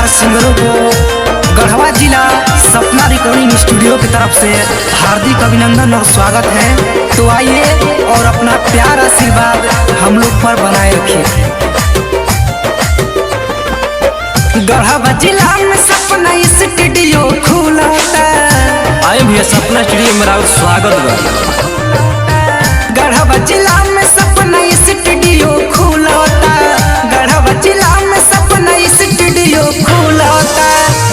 कलाकार सिंगरों को गढ़वा जिला सपना रिकॉर्डिंग स्टूडियो की तरफ से हार्दिक अभिनंदन और स्वागत है। तो आइए और अपना प्यार आशीर्वाद हम लोग पर बनाए रखिए। गढ़वा जिला में सपना स्टूडियो खुला आए भैया सपना स्टूडियो में मेरा स्वागत बा। गढ़वा जिला में सपना स्टूडियो खुला, गढ़वा जिला में सपना स्टूडियो खुला।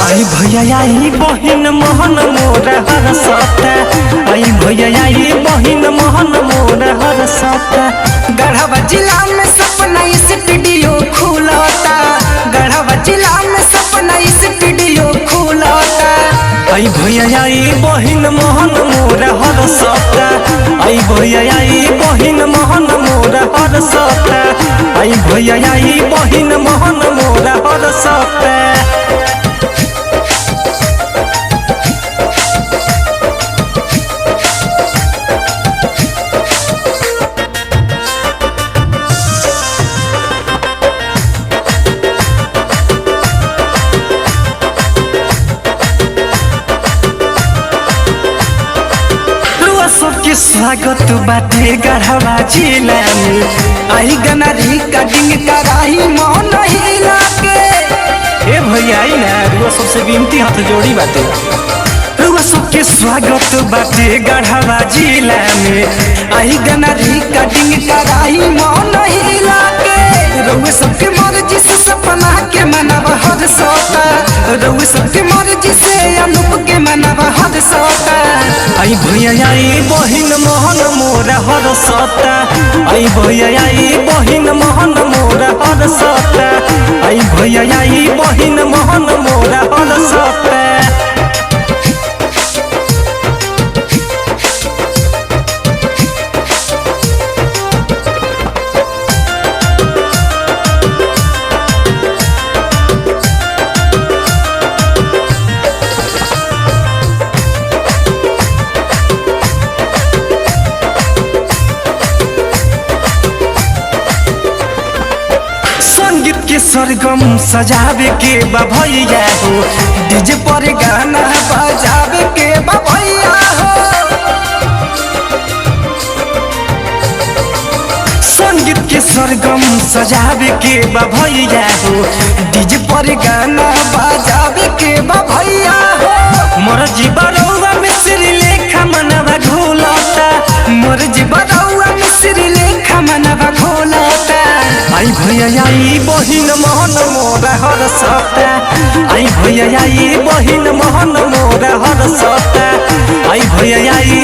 आई भैया आई बहिन मोहन मोर हर सता, आई भैया आई बहिन मोहन मोर हर सता। गढ़वा जिला में सपना स्टूडियो खुला, गढ़वा जिला में सपना स्टूडियो खुला। आई भैया आई बहिन मोहन मोर हर सता, आई भैया आई बहिन मोहन मोर हर सता, आई भैया आई बहिन मोहन मोर हर सता। सबके स्वागत बाटे गढ़वा जिला में, आई गना रिकॉर्डिंग कराई मन हिला के। ए भैया आई ना रुआ सबसे विनती हाथ जोड़ी बाटे। रुआ सबके स्वागत बाटे गढ़वा जिला में, आई गना रिकॉर्डिंग कराई मन हिला के। रुआ सबके मर्जी से सपना के मनावा हर सता, रुआ सबके मर्जी से अनूप के मनावा हर सता। आई भैया आई बहिन मोहन मोर हर सता, आई भैया आई बहिन मोहन मोर हर सता, आई भैया आई बहिन मोहन मोर हर सता। संगीत के सरगम सजावे के बा भैया हो, डीजे पर गाना बजावे के बा भैया हो। संगीत के सरगम सजावे के बा भैया हो, डीजे पर गाना बजावे के बा भैया हो। मोर जीवरौआ में श्री लेखा मनवा घोलता, मोर जीवरौआ में श्री लेखा मनवा घोलता। आई भैया आई बहिन मोहन मोर हर सता, आई भैया आई बहिन मोहन मोर हर सता, आई भैया आई